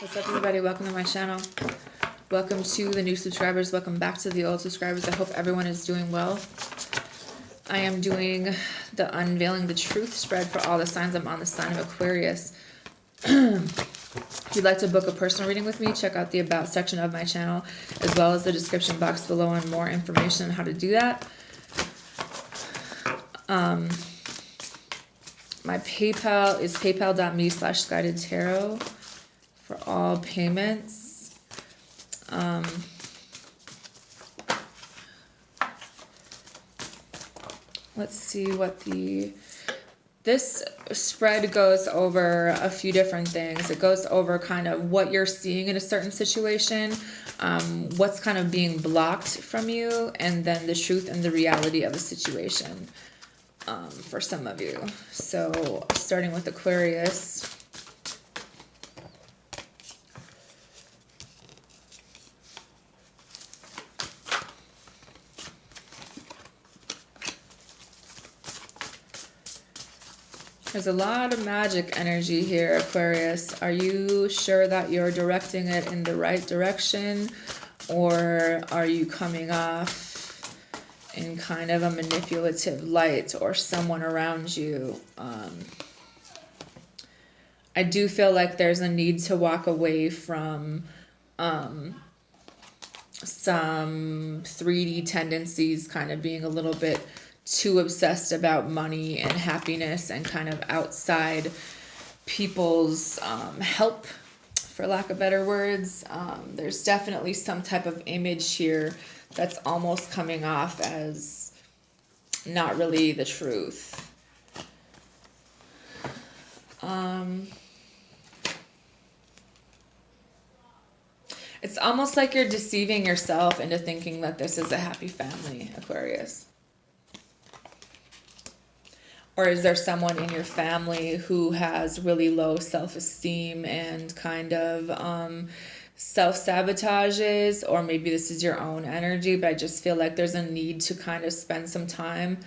What's up, everybody? Welcome to my channel. Welcome to the new subscribers. Welcome back to the old subscribers. I hope everyone is doing well. I am doing the Unveiling the Truth spread for all the signs. I'm on the sign of Aquarius. If you'd like to book a personal reading with me, check out the About section of my channel, as well as the description box below on more information on how to do that. My PayPal is paypal.me/guidedtarot for all payments. Let's see what this spread goes over a few different things. It goes over kind of what you're seeing in a certain situation, what's kind of being blocked from you, and then the truth and the reality of the situation for some of you. So starting with Aquarius. There's a lot of magic energy here, Aquarius. Are you sure that you're directing it in the right direction? Or are you coming off in kind of a manipulative light, or someone around you? I do feel like there's a need to walk away from some 3D tendencies, kind of being a little bit too obsessed about money and happiness and kind of outside people's help, for lack of better words. There's definitely some type of image here that's almost coming off as not really the truth. It's almost like you're deceiving yourself into thinking that this is a happy family, Aquarius. Or is there someone in your family who has really low self-esteem and kind of self-sabotages? Or maybe this is your own energy, but I just feel like there's a need to kind of spend some time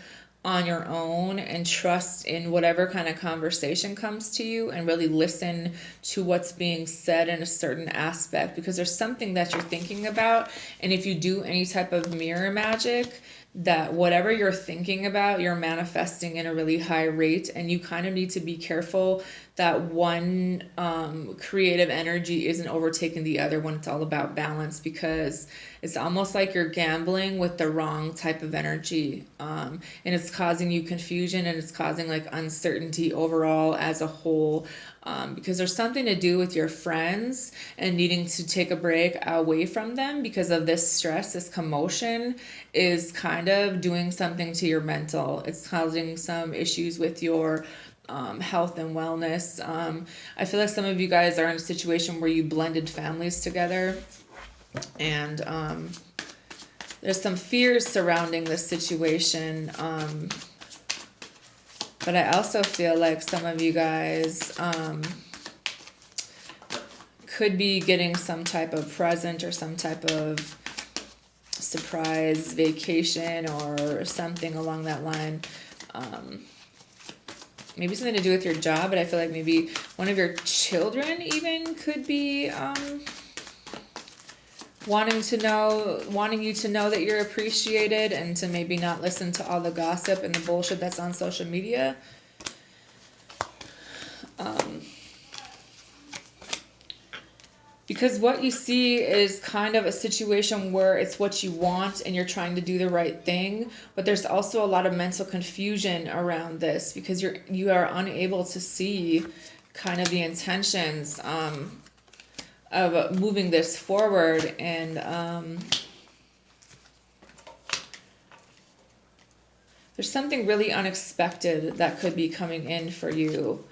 on your own and trust in whatever kind of conversation comes to you, and really listen to what's being said in a certain aspect, because there's something that you're thinking about. And if you do any type of mirror magic, that whatever you're thinking about, you're manifesting in a really high rate, and you kind of need to be careful that one creative energy isn't overtaking the other when it's all about balance, because it's almost like you're gambling with the wrong type of energy, and it's causing you confusion, and it's causing like uncertainty overall as a whole, because there's something to do with your friends and needing to take a break away from them because of this stress. This commotion is kind of doing something to your mental. It's causing some issues with your health and wellness. I feel like some of you guys are in a situation where you blended families together, and there's some fears surrounding this situation. But I also feel like some of you guys could be getting some type of present or some type of surprise vacation or something along that line. Maybe something to do with your job, but I feel like maybe one of your children even could be wanting you to know that you're appreciated, and to maybe not listen to all the gossip and the bullshit that's on social media. Because what you see is kind of a situation where it's what you want and you're trying to do the right thing, but there's also a lot of mental confusion around this, because you are unable to see kind of the intentions of moving this forward. And there's something really unexpected that could be coming in for you.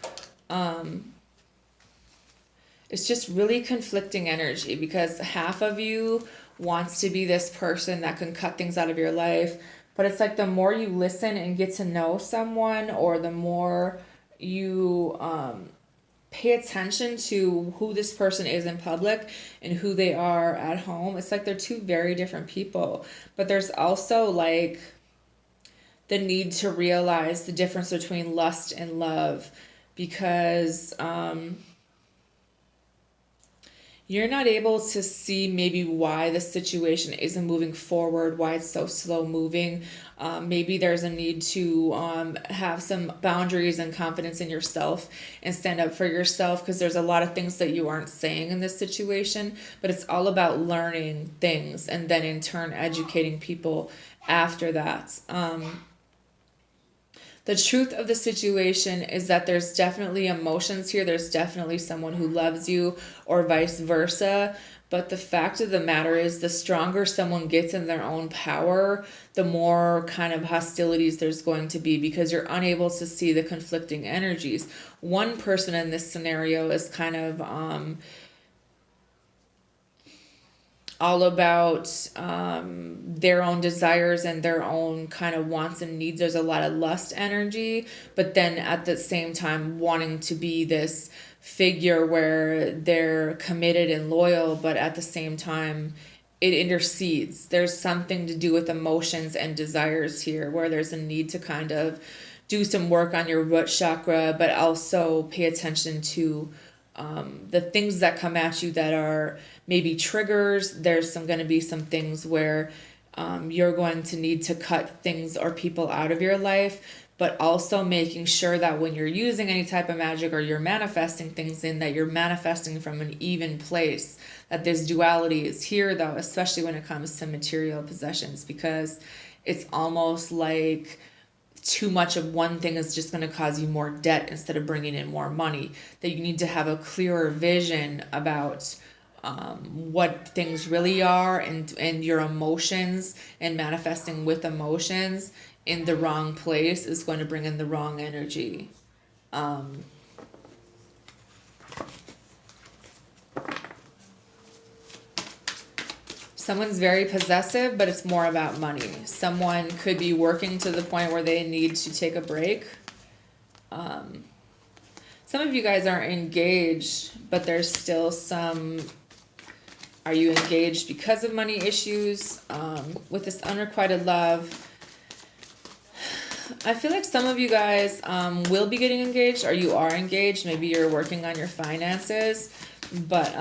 It's just really conflicting energy, because half of you wants to be this person that can cut things out of your life, but it's like the more you listen and get to know someone, or the more you pay attention to who this person is in public and who they are at home, it's like they're two very different people. But there's also like the need to realize the difference between lust and love, because you're not able to see maybe why the situation isn't moving forward, why it's so slow moving. Maybe there's a need to have some boundaries and confidence in yourself and stand up for yourself, because there's a lot of things that you aren't saying in this situation, but it's all about learning things and then in turn educating people after that. The truth of the situation is that there's definitely emotions here. There's definitely someone who loves you, or vice versa. But the fact of the matter is, the stronger someone gets in their own power, the more kind of hostilities there's going to be, because you're unable to see the conflicting energies. One person in this scenario is kind of all about their own desires and their own kind of wants and needs. There's a lot of lust energy, but then at the same time wanting to be this figure where they're committed and loyal, but at the same time it intercedes. There's something to do with emotions and desires here, where there's a need to kind of do some work on your root chakra, but also pay attention to the things that come at you that are maybe triggers. There's going to be some things where you're going to need to cut things or people out of your life, but also making sure that when you're using any type of magic or you're manifesting things in, that you're manifesting from an even place, that this duality is here though, especially when it comes to material possessions, because it's almost like too much of one thing is just going to cause you more debt instead of bringing in more money. That you need to have a clearer vision about what things really are, and your emotions, and manifesting with emotions in the wrong place is going to bring in the wrong energy. Someone's very possessive, but it's more about money. Someone could be working to the point where they need to take a break. Some of you guys aren't engaged, but there's still some... Are you engaged because of money issues? With this unrequited love, I feel like some of you guys will be getting engaged, or you are engaged. Maybe you're working on your finances, but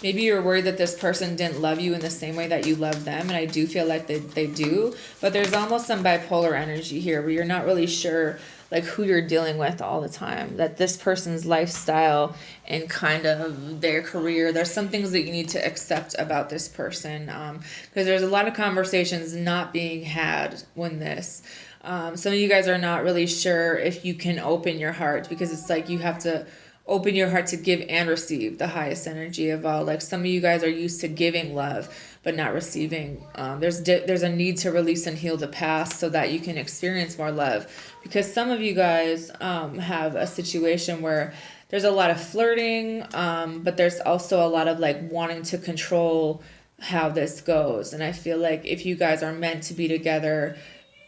maybe you're worried that this person didn't love you in the same way that you love them, and I do feel like they do, but there's almost some bipolar energy here where you're not really sure like who you're dealing with all the time, that this person's lifestyle and kind of their career, there's some things that you need to accept about this person, because there's a lot of conversations not being had when this, some of you guys are not really sure if you can open your heart, because it's like you have to open your heart to give and receive the highest energy of all. Like some of you guys are used to giving love but not receiving. There's a need to release and heal the past so that you can experience more love, because some of you guys have a situation where there's a lot of flirting, but there's also a lot of like wanting to control how this goes. And I feel like if you guys are meant to be together,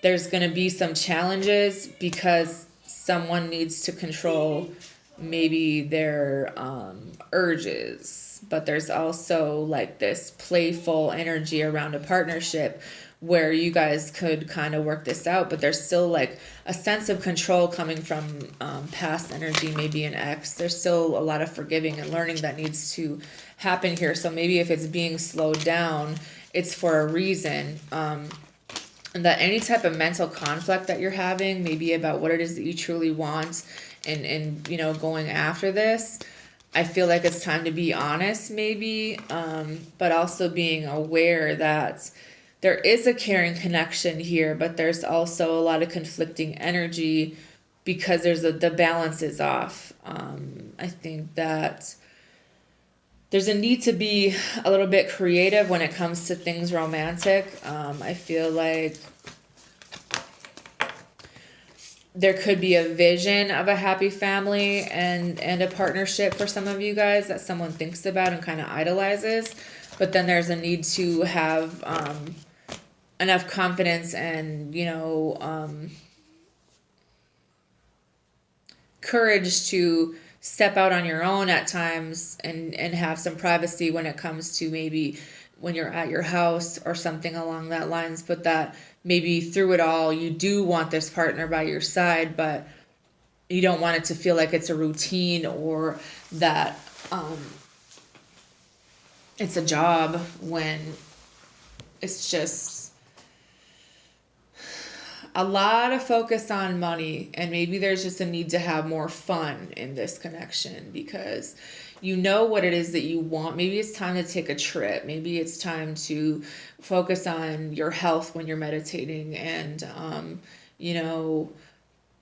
there's going to be some challenges because someone needs to control maybe their urges, but there's also like this playful energy around a partnership where you guys could kind of work this out, but there's still like a sense of control coming from past energy, maybe an ex. There's still a lot of forgiving and learning that needs to happen here. So maybe if it's being slowed down, it's for a reason. And that any type of mental conflict that you're having, maybe about what it is that you truly want, and you know, going after this, I feel like it's time to be honest, maybe, but also being aware that there is a caring connection here, but there's also a lot of conflicting energy because the balance is off. I think that there's a need to be a little bit creative when it comes to things romantic. I feel like there could be a vision of a happy family and a partnership for some of you guys that someone thinks about and kind of idolizes. But then there's a need to have enough confidence and, you know, courage to step out on your own at times and have some privacy when it comes to maybe when you're at your house or something along that lines, but that maybe through it all you do want this partner by your side, but you don't want it to feel like it's a routine or that it's a job, when it's just a lot of focus on money, and maybe there's just a need to have more fun in this connection because you know what it is that you want. Maybe it's time to take a trip. Maybe it's time to focus on your health when you're meditating. And, you know,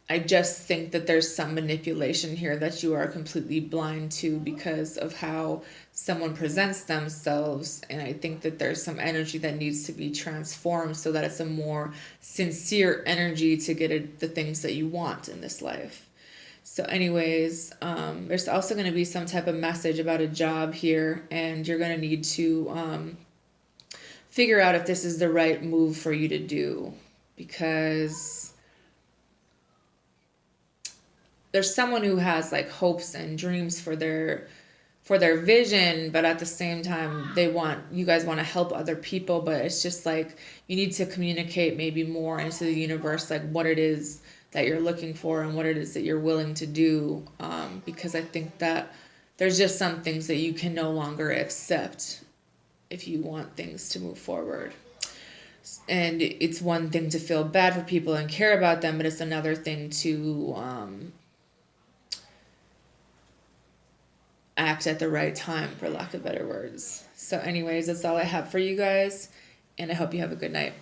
I just think that there's some manipulation here that you are completely blind to because of how someone presents themselves. And I think that there's some energy that needs to be transformed so that it's a more sincere energy to get the things that you want in this life. So anyways, there's also going to be some type of message about a job here, and you're going to need to figure out if this is the right move for you to do, because there's someone who has like hopes and dreams for their vision, but at the same time you guys want to help other people, but it's just like you need to communicate maybe more into the universe like what it is that you're looking for and what it is that you're willing to do, because I think that there's just some things that you can no longer accept if you want things to move forward. And it's one thing to feel bad for people and care about them, but it's another thing to act at the right time, for lack of better words. So anyways, that's all I have for you guys, and I hope you have a good night.